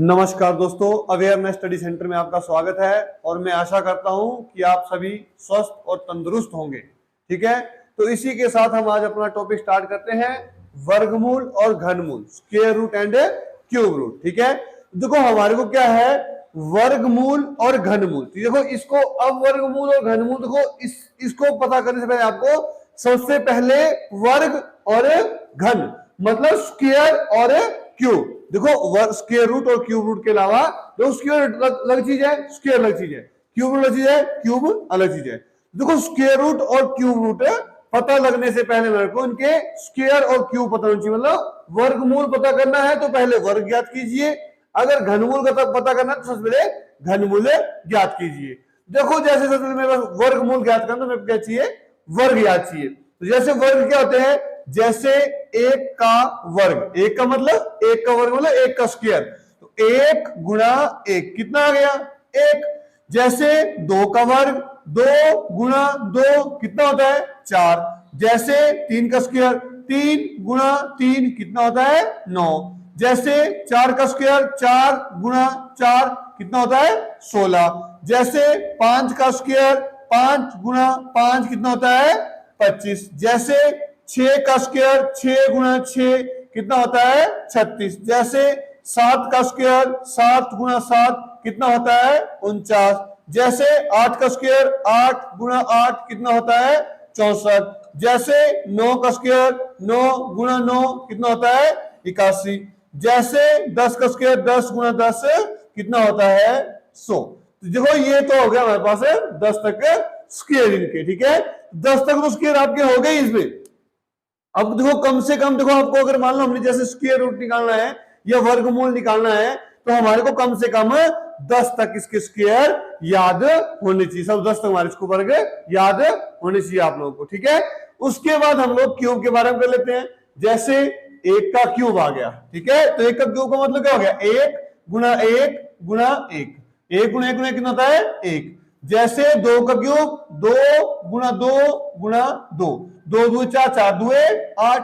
नमस्कार दोस्तों, awareness study centre में आपका स्वागत है और मैं आशा करता हूं कि आप सभी स्वस्थ और तंदुरुस्त होंगे। ठीक है, तो इसी के साथ हम आज अपना टॉपिक स्टार्ट करते हैं, वर्गमूल और घनमूल, square root and cube root. ठीक है, देखो हमारे को क्या है, वर्गमूल और घनमूल। देखो इसको, अब वर्गमूल और घनमूल, देखो इसको पता करने से पहले आपको सबसे पहले वर्ग और घन मतलब स्क्वायर और क्यूब। देखो स्क्वायर रूट और क्यूब रूट के अलावा जो स्क्वायर अलग चीज है, स्क्वायर अलग चीज है, क्यूब अलग चीज है, क्यूब अलग चीज है। देखो स्क्वायर रूट और क्यूब रूट पता लगने से पहले मेरे को इनके स्क्वायर और क्यूब पता होना चाहिए। मतलब वर्गमूल पता करना है तो पहले वर्ग ज्ञात कीजिए, अगर घनमूल का पता करना है तो सबसे पहले घनमूल ज्ञात कीजिए। देखो जैसे सबसे पहले मेरे वर्गमूल ज्ञात करना, मेरे को क्या चाहिए, वर्ग ज्ञात चाहिए। तो जैसे वर्ग क्या होते हैं, जैसे एक का वर्ग, एक का मतलब एक का वर्ग मतलब एक का स्क्वायर, तो एक गुणा एक कितना आ गया, एक। जैसे दो का वर्ग, दो गुणा दो कितना होता है, चार। जैसे तीन का स्क्वायर, तीन गुणा तीन कितना होता है, नौ। जैसे चार का स्क्वायर, चार गुणा चार कितना होता है, 16। जैसे पांच का स्क्वायर, पांच गुणा पांच कितना होता है, 25। जैसे 6 का स्क्वायर, 6 गुणा 6 कितना होता है, 36। जैसे 7 का स्क्वायर, 7 गुणा 7 कितना होता है, 49। जैसे 8 का स्क्वायर, 8 गुणा 8 कितना होता है, 64। जैसे 9 का स्क्वायर, 9 गुणा 9 कितना होता है, 81। जैसे 10 का स्क्वायर, 10 गुणा 10 कितना होता है, 100। देखो ये तो हो गया हमारे पास 10 तक स्क्वायर इनके। ठीक है, 10 तक तो स्क्वायर आपके हो गए इसमें। अब देखो कम से कम, देखो आपको अगर मान लो हमने जैसे स्क्वायर रूट निकालना है या वर्गमूल निकालना है तो हमारे को कम से कम 10 तक इसके स्क्वायर याद होने चाहिए। सब 10 तक हमारे इसको वर्ग याद होने चाहिए आप लोगों को। ठीक है, उसके बाद हम लोग क्यूब के बारे में कर लेते हैं। जैसे एक का क्यूब आ गया, ठीक है, तो एक का क्यूब का मतलब क्या हो गया, एक गुणा एक गुणा एक, एक गुणा एक गुणा कितना होता है, एक। जैसे दो का क्यूब, दो गुणा दो गुणा दो, दो दो चार, चार दुए 8।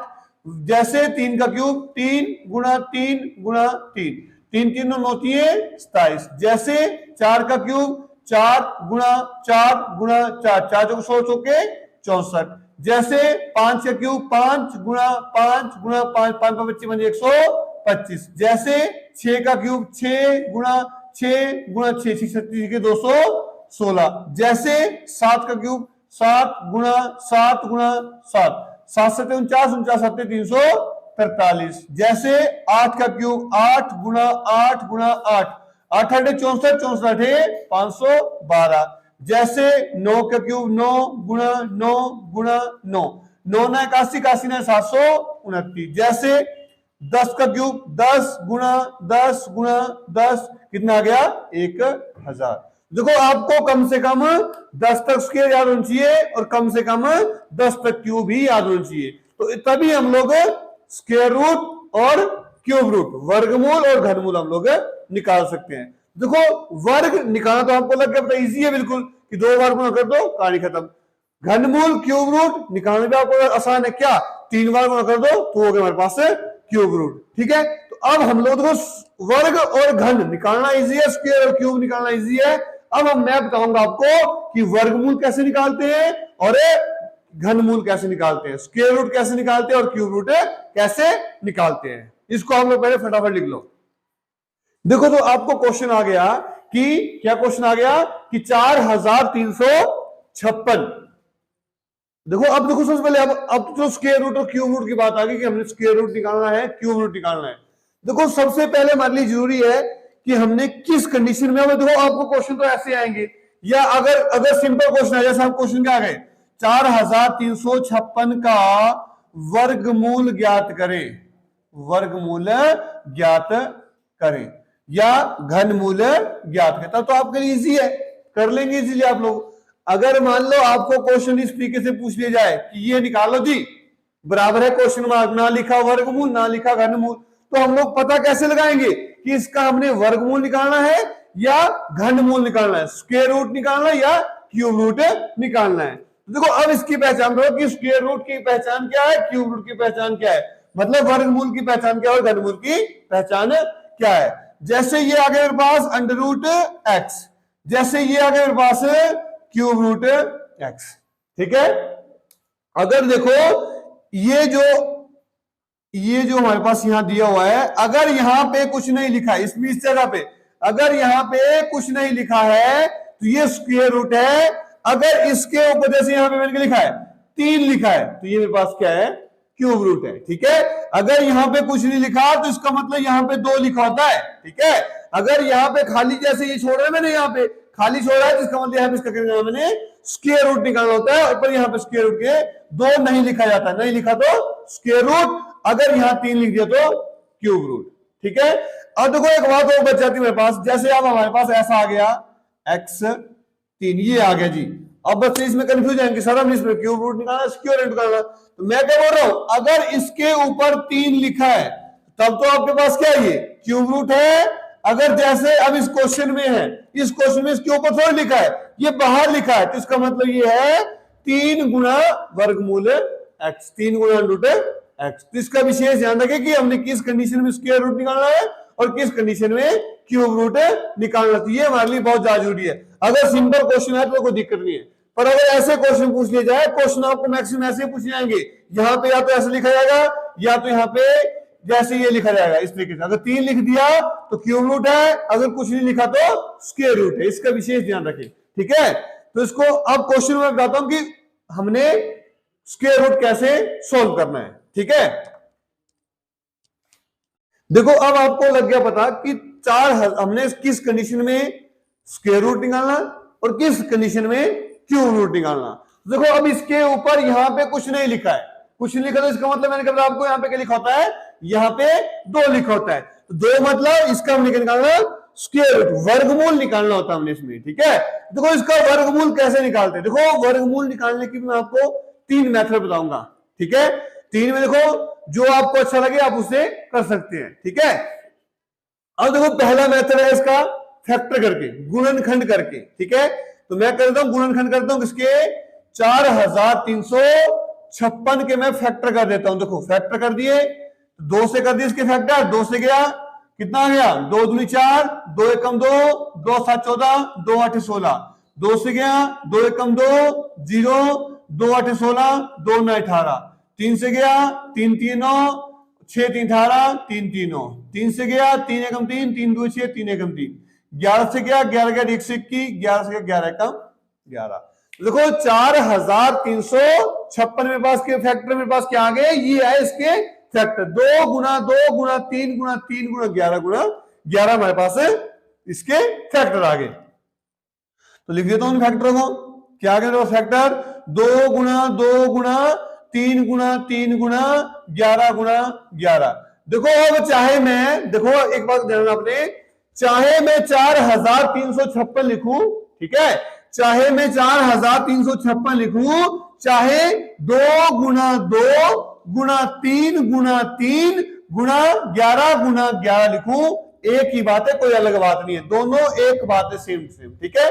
जैसे तीन का क्यूब, तीन गुणा तीन गुणा तीन, तीन तीन नौ 27। जैसे चार का क्यूब, चार गुणा चार गुणा चार, चार चौके 16 चौके 64। जैसे पांच का क्यूब, पांच गुणा पांच गुणा पांच, पांच पांच 25 बन 125। जैसे 6 का क्यूब, 6 गुणा 6 गुणा 6 36 के 216। जैसे 7 का क्यूब, 7 गुणा 7 गुणा 7, 7 7 49, 49 7 343। जैसे 8 का क्यूब, 8 गुणा 8 गुणा 8, 8 8 64, 64 512। जैसे 9 का क्यूब, 9 गुणा 9 गुणा 9, 9 ना 81, 81 ना 729। जैसे 10 का क्यूब, 10 गुणा 10 गुणा 10 कितना आ गया, 1000। देखो आपको कम से कम 10 तक स्क्वायर याद होना चाहिए और कम से कम 10 तक क्यूब भी याद होना चाहिए, तो तभी हम लोग स्क्वायर रूट और क्यूब रूट, वर्गमूल और घनमूल हम लोग निकाल सकते हैं। देखो वर्ग निकालना तो आपको लग गया पता, इजी है बिल्कुल, कि 2 बार गुणा कर दो कहानी खत्म। घनमूल क्यूब रूट निकालने में आपको आसान है, क्या 3 बार गुणा कर दो तो हो गया हमारे पास क्यूब रूट। ठीक है, तो अब हम लोग देखो वर्ग और घन निकालना इजी है, स्क्वायर और क्यूब निकालना इजी है। अब मैं बताऊंगा आपको कि वर्गमूल कैसे निकालते हैं और घनमूल कैसे निकालते हैं, स्क्वायर रूट कैसे निकालते हैं और क्यूब रूट कैसे निकालते हैं। इसको हम लोग पहले फटाफट लिख लो। देखो तो आपको क्वेश्चन आ गया कि क्या क्वेश्चन आ गया कि 4356। देखो अब देखो सबसे पहले अब तो स्क्वायर रूट और क्यूब रूट की बात आ गई कि हमने स्क्वायर रूट निकालना है, क्यूब रूट निकालना है। देखो सबसे पहले हमारे लिए जरूरी है कि हमने किस कंडीशन में, देखो आपको क्वेश्चन तो ऐसे आएंगे, या अगर सिंपल क्वेश्चन है जैसे हम क्वेश्चन क्या आ गए, 4356 का वर्गमूल ज्ञात करें, वर्गमूल ज्ञात करें या घनमूल ज्ञात करें, तब तो आपके लिए इजी है, कर लेंगे इजीली आप लोग। अगर मान लो आपको क्वेश्चन इस तरीके से पूछ लिया जाए कि ये निकालो जी, बराबर है क्वेश्चन मार्क, ना लिखा वर्गमूल ना लिखा घनमूल, तो हम लोग पता कैसे लगाएंगे कि इसका हमने वर्गमूल निकालना है या घनमूल निकालना है, स्क्वायर रूट निकालना है या क्यूब रूट निकालना है। देखो अब इसकी पहचान करो कि स्क्वायर रूट की पहचान क्या है, क्यूब रूट की पहचान क्या है, मतलब वर्गमूल की पहचान क्या है और घनमूल की पहचान क्या है। जैसे ये आ गया मेरे पास अंडर रूट एक्स, जैसे ये आ गया मेरे पास क्यूब रूट एक्स। ठीक है, अगर देखो ये जो हमारे पास यहां दिया हुआ है, अगर यहां पे कुछ नहीं लिखा है इसमें, इस जगह पे अगर यहां पे कुछ नहीं लिखा है तो ये स्क्वायर रूट है। अगर इसके ऊपर जैसे यहां पे मैंने लिखा है 3 लिखा है तो ये मेरे पास क्या है, क्यूब रूट है। ठीक है, अगर यहां पे कुछ नहीं लिखा तो इसका मतलब यहां पे 2 लिखा होता है। ठीक है, अगर यहां पे खाली जैसे ये छोड़ रहा है मैंने, यहां पे खाली छोड़ा है तो इसका मतलब यहां पे इसका करना मैंने स्क्वायर रूट निकालना होता है, और यहां पे स्क्वायर रूट के 2 नहीं लिखा जाता, नहीं लिखा तो स्क्वायर रूट, अगर यहां 3 लिख दिया तो क्यूब रूट। ठीक है, अब देखो एक बात और बच जाती है मेरे पास, जैसे अब हमारे पास ऐसा आ गया x3, ये आ गया जी। अब बच्चे इसमें कंफ्यूज आएंगे, सर हम इसमें क्यूब रूट निकालना, स्क्वायर रूट निकालना, तो मैं क्या बोल रहा हूं, अगर इसके ऊपर 3 लिखा है तब तो आपके पास क्या है, ये क्यूब रूट है। अगर जैसे अब इस क्वेश्चन में है, इस क्वेश्चन में इसके ऊपर थोड़ा लिखा है, ये बाहर लिखा है, तो इसका मतलब ये है 3 गुना वर्गमूल x, 3 गुना रूट x। तो इसका विशेष ध्यान रखें कि हमने किस कंडीशन में स्क्वायर रूट निकालना है और किस कंडीशन में क्यूब रूट निकालना चाहिए, हमारे लिए बहुत ज्यादा जरूरी है। अगर सिंपल क्वेश्चन है तो कोई दिक्कत नहीं है, पर अगर ऐसे क्वेश्चन पूछ लिया जाए, क्वेश्चन आपको मैक्सिमम ऐसे पूछ जाएंगे, यहाँ पे या तो ऐसे लिखा जाएगा या तो यहाँ पे जैसे ये लिखा जाएगा इस तरीके से। अगर 3 लिख दिया तो क्यूब रूट है, अगर कुछ नहीं लिखा तो स्क्वायर रूट है, इसका विशेष ध्यान रखें। ठीक है, तो इसको अब क्वेश्चन में बताता हूं कि हमने स्क्वायर रूट कैसे सोल्व करना है। ठीक है, देखो अब आपको लग गया पता कि हमने किस कंडीशन में स्क्वायर रूट निकालना और किस कंडीशन में क्यूब रूट निकालना। देखो अब इसके ऊपर यहां पे कुछ नहीं लिखा है, कुछ नहीं लिखा तो इसका मतलब मैंने कहा आपको यहाँ पे क्या लिखा होता है, यहाँ पे 2 लिखा होता है, तो 2 मतलब इसका हमने क्या निकालना, स्क्वायर रूट, वर्गमूल निकालना होता है हमने इसमें। ठीक है, देखो इसका वर्गमूल कैसे निकालते हैं, देखो वर्गमूल निकालने की मैं आपको 3 मेथड बताऊंगा। ठीक है, 3 में देखो जो आपको अच्छा लगे आप उसे कर सकते हैं। ठीक है, अब देखो पहला मेथड है इसका फैक्टर करके, गुणनखंड करके। ठीक है, तो मैं करता हूं गुणनखंड करता हूं किसके, 4356 के मैं फैक्टर कर देता हूं। देखो फैक्टर कर दिए, 2 से कर दिए इसके फैक्टर, 2 से गया कितना आ गया, 2 दूनी 4, 2 एकम 2, 2 7 14, 2 8 16, 2 से गया 2 एकम 2 0, 2 8 16, 2 9 18, 3 से गया 3 3 9, 6 3 18, 3 3 9, 3 से गया 3 एकम 3, 3 2 6, 3 एकम 3, 11 से गया 11 11 1 से 21, 11 से गया 11 एकम 11। देखो 4356 मेरे पास के फैक्टर मेरे पास क्या आ गए, ये है इसके फैक्टर, 2 गुना 2 गुना 3 गुना 3 गुना 11 गुना 11 हमारे पास है इसके फैक्टर आ गए। तो लिख देता हूं फैक्टर को, क्या आ गया फैक्टर, 2 गुना 2 गुना 3 गुना 3 गुना 11 गुना 11। देखो अब चाहे मैं, देखो एक बात ध्यान आपने, चाहे मैं 4356 लिखूं, ठीक है, चाहे मैं 4356 लिखूं, चाहे 2 गुना 2 गुना 3 गुना 3 गुना 11 गुना 11 लिखूं, एक ही बात है, कोई अलग बात नहीं है, दोनों एक बात है, सेम सेम। ठीक है,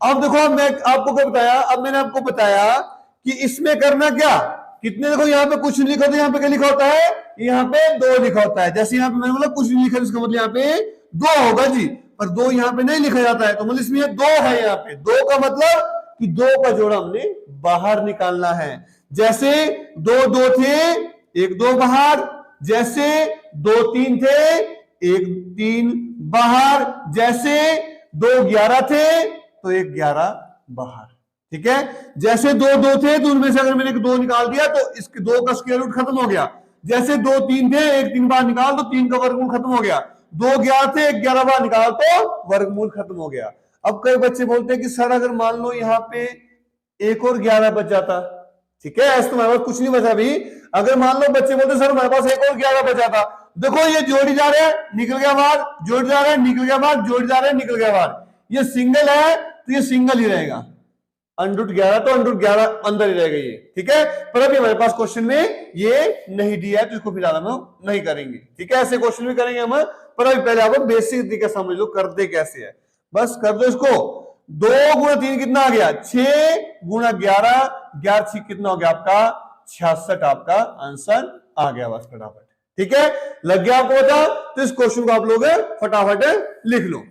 अब देखो मैं आपको क्या बताया, अब मैंने आपको बताया कि इसमें करना क्या, कितने, देखो यहाँ पे कुछ नहीं लिखा होता, यहाँ पे क्या लिखा होता है, यहाँ पे 2 लिखा होता है। जैसे यहाँ पे मैंने बोला कुछ नहीं लिखा, इसका मतलब यहाँ पे 2 होगा जी, पर 2 यहाँ पे नहीं लिखा जाता है, तो मतलब इसमें 2 है, यहाँ पे 2 का मतलब कि 2 का जोड़ा हमने बाहर निकालना है। जैसे 2 2 थे 1 2 बाहर, जैसे 2 3 थे 1 3 बाहर, जैसे 2 11 थे तो 1 11 बाहर। ठीक है, जैसे 2 2 थे तो उनमें से अगर मैंने 2 निकाल दिया तो इसके 2 का स्क्वायर रूट खत्म हो गया। जैसे 2 3 थे 1 3 बार निकाल तो 3 का वर्गमूल खत्म हो गया। 2 11 थे 1 11 बार निकाल तो वर्गमूल खत्म हो गया। अब कई बच्चे बोलते हैं कि सर अगर मान लो यहाँ पे 1 और 11 बच जाता, ठीक है, ऐसा हमारे पास कुछ नहीं बचा भी, अगर मान लो बच्चे बोलते सर हमारे पास 1 और 11 बचा था, देखो ये जोड़ी जा रहे हैं निकल गया बाहर, जोड़ी जा रहे हैं निकल गया बाहर, जोड़ी जा रहे हैं निकल गया बाहर, ये सिंगल है तो ये सिंगल ही रहेगा, √11 तो √11 अंदर ही रहेगा ये। ठीक है, पर अभी हमारे पास क्वेश्चन में ये नहीं दिया है तो इसको फिलहाल हम नहीं करेंगे। ठीक है, ऐसे क्वेश्चन भी करेंगे हम, पर अभी पहले आपको बेसिक तरीका समझ लो, करते कैसे है, बस कर दो इसको। 2 गुना 3 कितना आ गया, 6 गुना 11, 11 6 कितना हो गया आपका 66, आपका आंसर आ गया बस फटाफट। ठीक है, लग गया आपको पता? तो इस क्वेश्चन को आप लोग फटाफट लिख लो।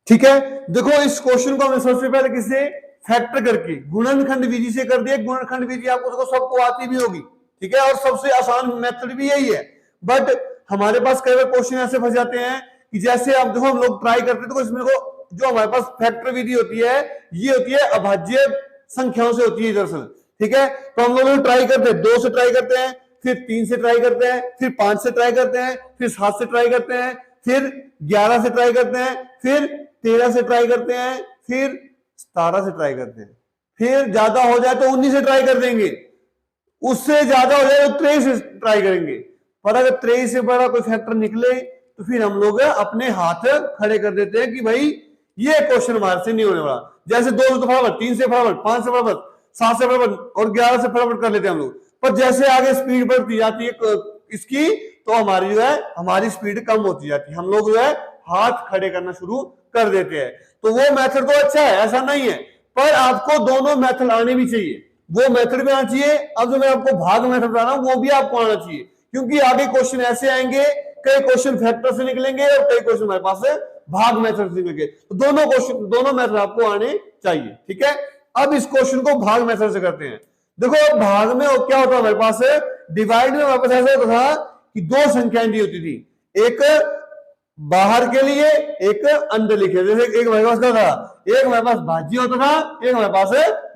ठीक है, देखो इस क्वेश्चन को हमने सबसे पहले किससे फैक्टर करके गुणनखंड विधि से कर दिया। गुणनखंड विधि आपको देखो सबको आती भी होगी, ठीक है, और सबसे आसान मेथड भी यही है। बट हमारे पास कई बार क्वेश्चन ऐसे फंस जाते हैं कि जैसे अब देखो हम लोग ट्राई करते हैं तो इसमें को जो हमारे पास फैक्टर विधि होती है ये होती है अभाज्य संख्याओं से होती है दरअसल। ठीक है, तो हम लोग ट्राई करते हैं, 2 से ट्राई करते हैं, फिर 3 से ट्राई करते हैं, फिर 5 से ट्राई करते हैं, फिर 7 से ट्राई करते हैं, फिर 11 से ट्राई करते हैं, फिर 13 से ट्राई करते हैं, फिर 17 से ट्राई करते हैं, फिर ज्यादा हो जाए तो 19 से ट्राई कर देंगे, उससे ज्यादा हो जाए तो 23 से ट्राई करेंगे। पर अगर 23 से बड़ा कोई फैक्टर निकले तो फिर हम लोग अपने हाथ खड़े कर देते हैं कि भाई ये क्वेश्चन हमारे से नहीं होने वाला। जैसे 2 से तो फटाफट, 3 से फटाफट, 5 से फटाफट, 7 से फटाफट और 11 से फटाफट कर लेते हैं हम लोग। पर जैसे आगे स्पीड बढ़ती जाती है इसकी तो हमारी जो है हमारी स्पीड कम होती जाती है, हम लोग जो है हाथ खड़े करना शुरू कर देते हैं। तो वो मेथड तो अच्छा है, ऐसा नहीं है, पर आपको दोनों मेथड आने भी चाहिए। वो मेथड भी आना चाहिए। अब जो मैं आपको भाग मेथड बता रहा हूं वो भी आपको आना चाहिए, क्योंकि आगे क्वेश्चन ऐसे आएंगे, कई क्वेश्चन फैक्टर से निकलेंगे और कई क्वेश्चन हमारे पास भाग मेथड से निकलेंगे। तो दोनों मेथड आपको आने चाहिए। ठीक है, अब इस क्वेश्चन को भाग मेथड से करते हैं। देखो भाग में क्या होता है हमारे पास, डिवाइड में हमारे पास ऐसा होता था कि 2 संख्याएं दी होती थी, एक बाहर के लिए एक अंदर लिखे। जैसे एक हमारे पास क्या था, एक हमारे पास भाज्य होता था, एक हमारे पास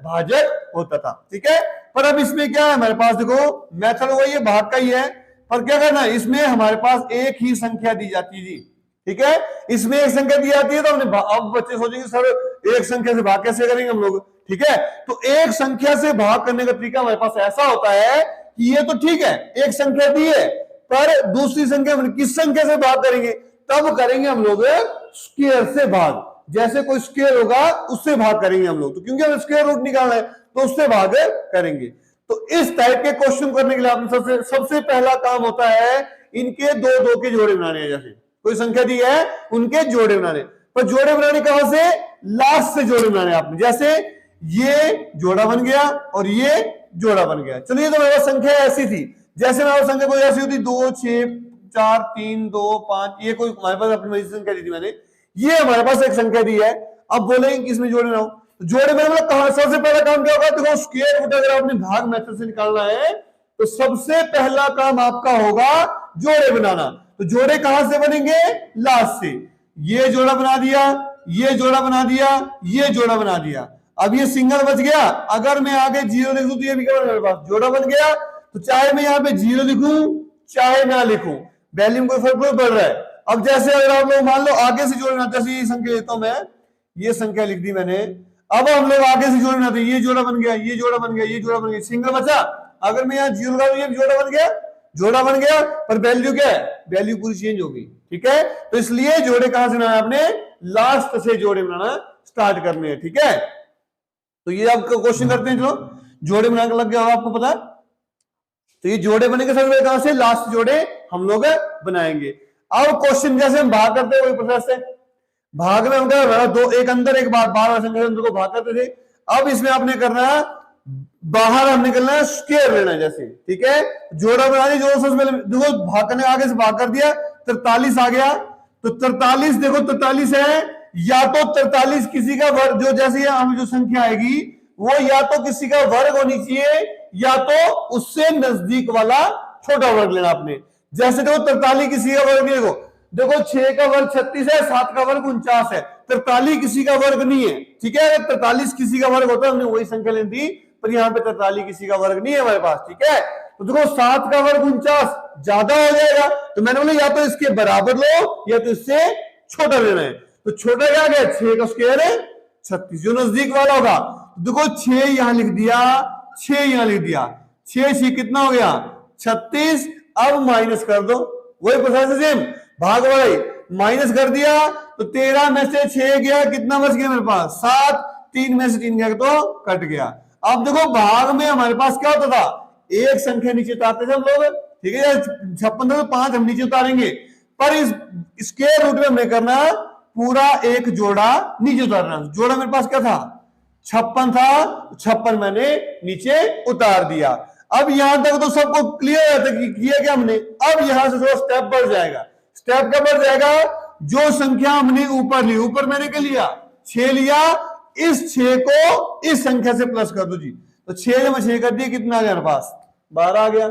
भाजक होता था। ठीक है, पर अब इसमें क्या है हमारे पास, देखो मेथड वही है, भाग का ही है, पर क्या करना है इसमें हमारे पास एक ही संख्या दी जाती है जी। ठीक है, इसमें एक संख्या दी जाती है तो हमने अब बच्चे सोचेंगे सर एक संख्या से भाग कैसे करेंगे हम लोग। ठीक है, तो एक संख्या से भाग करने का तरीका हमारे पास ऐसा होता है कि ये तो ठीक है एक संख्या दी है, पर दूसरी संख्या किस संख्या से भाग करेंगे, तब करेंगे हम लोग स्क्वायर से भाग। जैसे कोई स्क्वायर होगा उससे भाग करेंगे हम लोग, तो क्योंकि हमें स्क्वायर रूट निकालना है तो उससे भाग करेंगे। तो इस टाइप के क्वेश्चन करने के लिए आपने सबसे पहला काम होता है इनके 2-2 के जोड़े बनाने हैं। जैसे कोई संख्या दी है उनके जोड़े बनाने, पर जोड़े बनाने कहां से, लास्ट से जोड़े बनाने आपने। जैसे ये जोड़ा बन गया और ये जोड़ा बन गया। चलिए, तो मेरी संख्या ऐसी थी, जैसे मेरी संख्या कोई ऐसी होती 2 6 4 3 2 5, ये कोई हमारे पास अपनी मर्जी से संख्या दी थी मैंने, ये हमारे पास एक संख्या दी है। अब बोलेंगे कि इसमें जोड़े बनाओ, तो जोड़े में मतलब कहां सबसे पहला काम क्या होगा, देखो स्क्वायर रूट अगर आपने भाग मेथड से निकालना है तो सबसे पहला काम आपका होगा जोड़े बनाना। तो जोड़े कहां से बनेंगे, लास्ट से। ये जोड़ा बना दिया, ये जोड़ा बना दिया, ये जोड़ा बना दिया। अब ये सिंगल बच गया, अगर मैं आगे 0 लिख दूं तो ये भी क्या मेरे पास जोड़ा बन गया। तो चाहे मैं यहाँ पे 0 लिखूं चाहे ना लिखूं, वैल्यू में कोई फर्क नहीं पड़ रहा है। अब जैसे अगर आप लोग मान लो आगे से जोड़ना, जैसे ये संख्या लेता हूं मैं, ये संख्या लिख दी मैंने, अब हम लोग आगे से जोड़ना, तो ये जोड़ा बन गया, ये जोड़ा बन गया, ये जोड़ा बन गया, सिंगल बचा। अगर मैं यहाँ 0 लगा, ये जोड़ा बन गया, जोड़ा बन गया, पर वैल्यू क्या है, वैल्यू पूरी चेंज होगी। ठीक है, तो इसलिए जोड़े कहां से बनाना, आपने लास्ट से जोड़े बनाना स्टार्ट करने हैं। ठीक है, तो ये आपका क्वेश्चन करते हैं, चलो जोड़े बनाने लग गया आपको पता। तो ये जोड़े बनेंगे सर कहां से, लास्ट जोड़े हम लोग बनाएंगे। अब क्वेश्चन जैसे हम भाग करते हैं वही प्रोसेस है, भाग में हम क्या कर रहे हैं, 2 एक अंदर एक बार संख्या को भाग करते थे। अब इसमें आपने करना है बाहर हम निकलना है, स्क्वायर लेना है जैसे। ठीक है, जोड़ा बना दिया, जो सबसे पहले देखो भाग करने आगे से भाग कर दिया, 43 आ गया। तो 43 देखो 43 है, या तो 43 किसी का वर्ग, जो जैसे हम जो संख्या आएगी वो या तो किसी का वर्ग होनी चाहिए या तो उससे नजदीक वाला छोटा वर्ग लेना आपने। जैसे देखो 43 किसी का वर्ग, देखो 6 का वर्ग 36 है, 7 का वर्ग 49 है, 43 किसी का वर्ग नहीं है। ठीक है, अगर 43 किसी का वर्ग होता है हमने वही संख्या लेनी थी, पर यहाँ पे 43 किसी का वर्ग नहीं है हमारे पास। ठीक है, तो देखो 7 का वर्ग 49 ज्यादा हो जाएगा, तो मैंने बोला या तो इसके बराबर लो या तो इससे छोटा लेना है। तो छोटा क्या गया, 6 का स्क्वायर है 36, जो नजदीक वाला होगा। देखो 6 यहां लिख दिया, 6 यहां लिख दिया, 6 कितना हो गया 36। अब माइनस कर दो, वही प्रोसेस सेम, भाग वाले माइनस कर दिया, तो 13 में से 6 गया, कितना बच गया मेरे पास 7, 3 में से 3 गया तो कट गया। अब देखो भाग में हमारे पास क्या होता था, एक संख्या नीचे उतारते थे हम लोग। ठीक है, 56 तो 5 हम नीचे उतारेंगे, पर इस स्क्वायर रूट में हमने करना पूरा एक जोड़ा नीचे उतारना। जोड़ा मेरे पास क्या था 56 था, 56 मैंने नीचे उतार दिया। अब यहां तक तो सबको क्लियर है कि किया क्या हमने। अब यहां से थोड़ा स्टेप बढ़ जाएगा। स्टेप क्या बढ़ जाएगा, जो संख्या हमने ऊपर ली, ऊपर मैंने क्या लिया 6 लिया, इस 6 को इस संख्या से प्लस कर दो जी। तो 6 जब 6 कर दिए कितना आ गया हमारे पास 12 आ गया।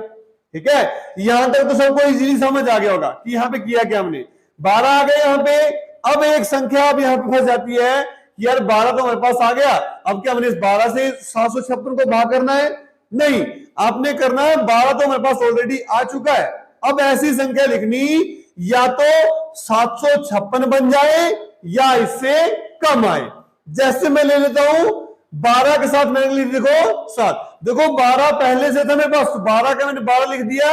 ठीक है, यहां तक तो सबको इजीली समझ आ गया होगा कि यहां पे किया क्या हमने। 12 आ गए यहां पे। अब एक संख्या अब यहां पे फंस जाती है कि यार 12 तो हमारे पास आ गया, अब क्या हमने इस 12 से 756 को भाग करना है? नहीं, आपने करना है 12 तो हमारे पास ऑलरेडी आ चुका है। अब ऐसी संख्या लिखनी या तो 756 बन जाए या इससे कम आए। जैसे मैं ले लेता हूं 12 के साथ मैंने लिख देखो 7, देखो 12 पहले से था मेरे पास, 12 का मैंने 12 लिख दिया।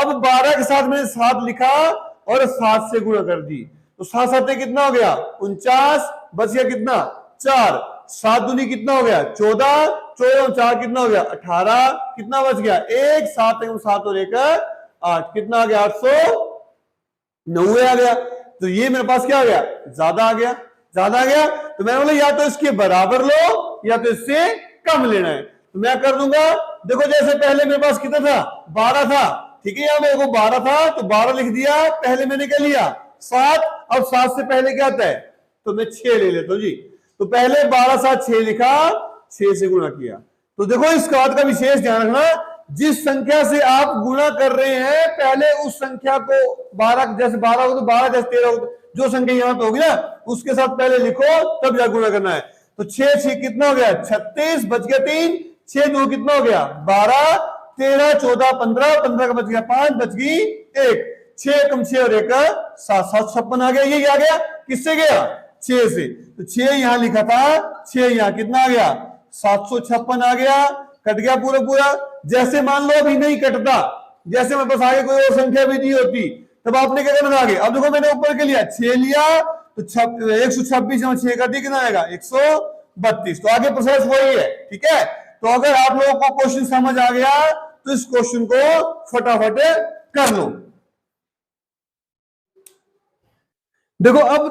अब 12 के साथ मैंने 7 लिखा और 7 से गुणा कर दी, तो 7 7 कितना हो गया 49, बच गया कितना 4, 7 दूनी कितना हो गया 14, 14 4 कितना हो गया 18, कितना बच गया 1, 7 7 और 1 8, कितना आ गया 890 आ गया। तो ये मेरे पास क्या आ गया, ज्यादा आ गया, ज्यादा आ गया। तो मैंने बोला या तो इसके बराबर लो या तो इससे कम लेना है। तो मैं कर दूंगा, देखो जैसे पहले मेरे पास कितना था 12 था, ठीक है, यहां मेरे को 12 था तो 12 लिख दिया, पहले मैंने क्या लिया 7, अब 7 से पहले क्या आता है तो मैं 6 ले लेता हूं जी। तो पहले 12 7 6 लिखा, 6 से गुणा किया। तो देखो इस बात का विशेष ध्यान रखना, जिस संख्या से आप गुणा कर रहे हैं पहले उस संख्या को 12, जैसे 12 हो तो 12, जैसे 13 हो जो संख्या यहां पे होगी ना उसके साथ पहले लिखो तब जा गुणा करना है। तो 6 6 कितना हो गया 36, बच गया 3, 6 2 कितना हो गया 12, 13 14 15, 15 का बच गया 5, बच गई 1, 6 कम 6 और 1 7, 756 आ गया। ये आ गया किससे गया 6 से, तो 6 यहां लिखा था, 6 यहां कितना आ गया 756 आ गया, कट गया पूरा पूरा। जैसे मान लो अभी नहीं कटता, जैसे मेरे पास आगे कोई और संख्या भी नहीं होती तब आपने क्या करना आगे। अब देखो मैंने ऊपर के लिया 6 लिया तो 126 में 6 कर दिया कितना आएगा 132। तो आगे प्रोसेस वही है। ठीक है, तो अगर आप लोगों को क्वेश्चन समझ आ गया तो इस क्वेश्चन को फटाफट कर लो। देखो अब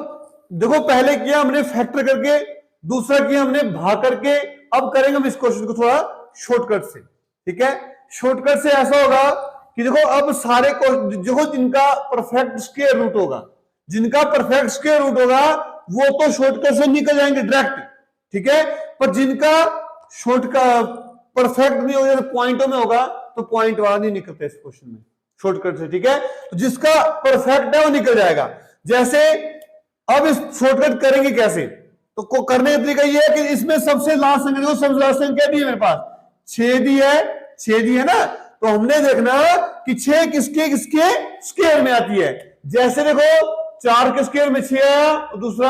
देखो पहले किया हमने फैक्टर करके, दूसरा किया हमने भाग करके, अब करेंगे हम इस क्वेश्चन को थोड़ा शॉर्टकट से। ठीक है, शॉर्टकट से ऐसा होगा कि देखो अब सारे देखो जिनका परफेक्ट स्क्वायर रूट होगा, जिनका परफेक्ट स्क्वायर रूट होगा वो तो शॉर्टकट से निकल जाएंगे डायरेक्ट। ठीक है, पर जिनका शॉर्टकट परफेक्ट नहीं होगा, पॉइंटों में होगा तो पॉइंट वाला नहीं निकलता इस क्वेश्चन में शॉर्टकट से। ठीक है, तो जिसका परफेक्ट है वो निकल जाएगा। जैसे अब इस शॉर्टकट करेंगे कैसे, तो करने का तरीका ये है कि इसमें सबसे लास्ट संख्या देखो, सबसे लास्ट संख्या दी है मेरे पास 6 दी है, 6 दी है ना, तो हमने देखना कि 6 किसके किसके स्क्वायर में आती है। जैसे देखो 4 के स्क्वायर में 6 आया और दूसरा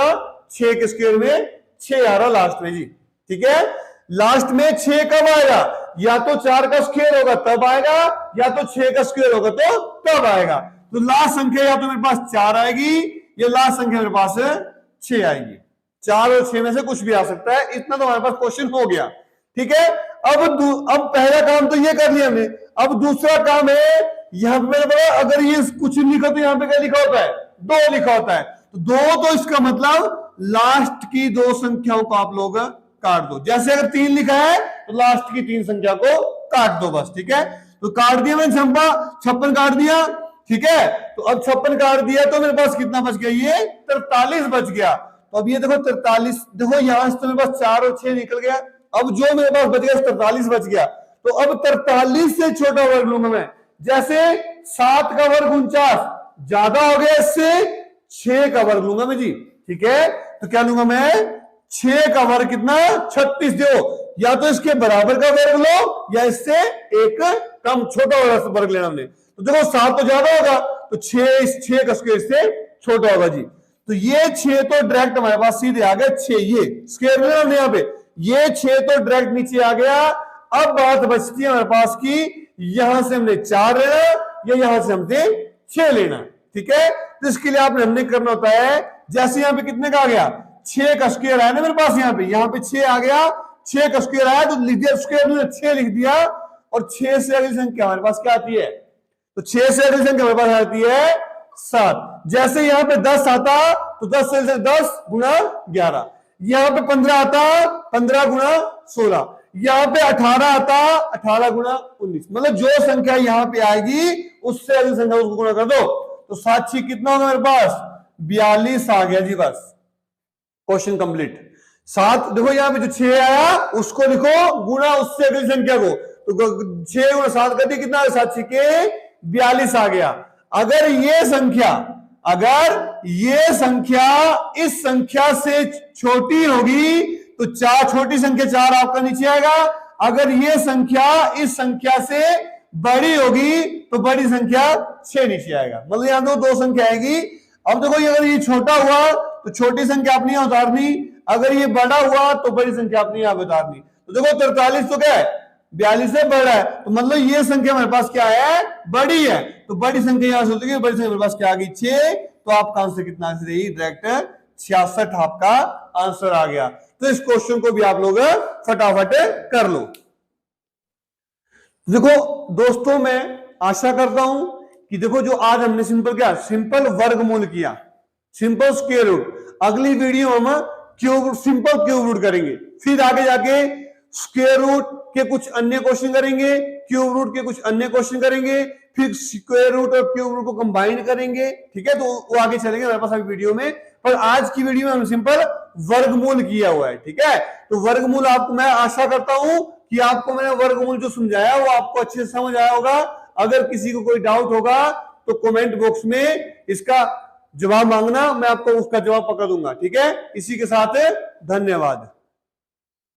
6 के स्क्वायर में 6 आ रहा लास्ट में जी। ठीक है, लास्ट में 6 कब आएगा, या तो 4 का स्क्वायर होगा तब आएगा या तो 6 का स्क्वायर होगा तो तब आएगा। तो लास्ट संख्या या तो मेरे पास 4 आएगी या लास्ट संख्या मेरे पास 6 आएगी। 4 और 6 में से कुछ भी आ सकता है। इतना तो हमारे पास क्वेश्चन हो गया। ठीक है, अब पहला काम तो ये कर लिया हमने। अब दूसरा काम है, यहां पे मैंने बोला अगर ये कुछ नहीं लिखा तो यहां पे क्या लिखा होता है 2 लिखा होता है। तो 2 तो इसका मतलब लास्ट की 2 संख्याओं को आप लोग काट दो। जैसे अगर 3 लिखा है तो लास्ट की 3 संख्या को काट दो बस। ठीक है, तो काट दिया मैंने 56 काट दिया। ठीक है, तो अब 56 काट दिया तो मेरे पास कितना बच गया, ये 43 बच गया। तो अब ये देखो 43, देखो यहां से तो मेरे पास 4 और 6 निकल गया। अब जो मेरे पास बच गया 43 बच गया। तो अब 43 से छोटा वर्ग लूंगा मैं। जैसे 7 का वर्ग 49 ज्यादा हो गया, इससे 6 का वर्ग लूंगा मैं जी। ठीक है, तो क्या लूंगा मैं 6 का वर्ग कितना 36 दो, या तो इसके बराबर का वर्ग लो या इससे एक कम छोटा वर्ग लेना हमने। तो देखो 7 तो ज्यादा होगा तो 6 का स्क्वायर से छोटा होगा जी। तो ये 6 तो डायरेक्ट हमारे पास सीधे आ गया 6, ये स्क्वायर लेना हमने यहाँ पे, ये 6 तो डायरेक्ट नीचे आ गया। अब बात बचती है हमारे पास की यहां से हमने 4 लेना या यहां से हमने 6 लेना। ठीक है, तो इसके लिए आपने हमने करना होता है, जैसे यहाँ पे कितने का आ गया 6 का स्क्वायर आया ना मेरे पास, यहाँ पे 6 आ गया, 6 का स्क्वायर आया तो लिख दिया स्क्वायर में 6 लिख दिया। और 6 से अगली संख्या हमारे पास क्या आती है, तो 6 से अगली संख्या हमारे पास आती है 7। जैसे यहाँ पे 10 आता तो 10 से 10 गुणा 11, यहाँ पे 15 आता 15 गुणा 16, यहाँ पे 18 आता, 18 गुणा 19, मतलब जो संख्या यहाँ पे आएगी उससे अगली संख्या उसको गुणा कर दो, तो 7 कितना होगा मेरे पास 42 आ गया जी। बस क्वेश्चन कंप्लीट। 7 देखो यहाँ पे जो 6 आया उसको लिखो गुणा उससे अगली संख्या को, तो 6 गुणा 7 कर दी, कितना 7 के 42 आ गया। अगर ये संख्या इस संख्या से छोटी होगी तो छोटी संख्या 4 आपका नीचे आएगा। अगर ये संख्या इस संख्या से बड़ी होगी तो बड़ी संख्या 6 नीचे आएगा। मतलब यहां दो संख्या आएगी। अब देखो अगर ये छोटा हुआ तो छोटी संख्या अपनी यहां उतारनी, अगर ये बड़ा हुआ तो बड़ी संख्या अपनी यहां उतारनी। तो देखो 43 तो क्या है 42 से बड़ा है, तो मतलब ये संख्या हमारे पास क्या है बड़ी है, तो बड़ी संख्या यहां से होती है, बड़ी संख्या हमारे पास क्या आ गई 6, तो आपका आंसर कितना आंसर है डायरेक्ट 66 आपका आंसर आ गया। तो इस क्वेश्चन को भी आप लोग फटाफट कर लो। देखो दोस्तों मैं आशा करता हूं कि देखो जो आज हमने सिंपल वर्गमूल किया, सिंपल स्क्वायर रूट, अगली वीडियो हम सिंपल क्यूब रूट करेंगे, फिर आगे जाके स्क्वायर रूट के कुछ अन्य क्वेश्चन करेंगे, क्यूब रूट के कुछ अन्य क्वेश्चन करेंगे, फिर स्क्वायर रूट और क्यूब रूट को कंबाइन करेंगे। ठीक है, तो वो आगे चलेंगे हमारे पास अभी वीडियो में, पर आज की वीडियो में हम सिंपल वर्गमूल किया हुआ है। ठीक है, तो वर्गमूल आपको मैं आशा करता हूं कि आपको मैंने वर्गमूल जो समझाया वो आपको अच्छे से समझ आया होगा। अगर किसी को कोई डाउट होगा तो कमेंट बॉक्स में इसका जवाब मांगना, मैं आपको उसका जवाब पकड़ दूंगा। ठीक है, इसी के साथ धन्यवाद।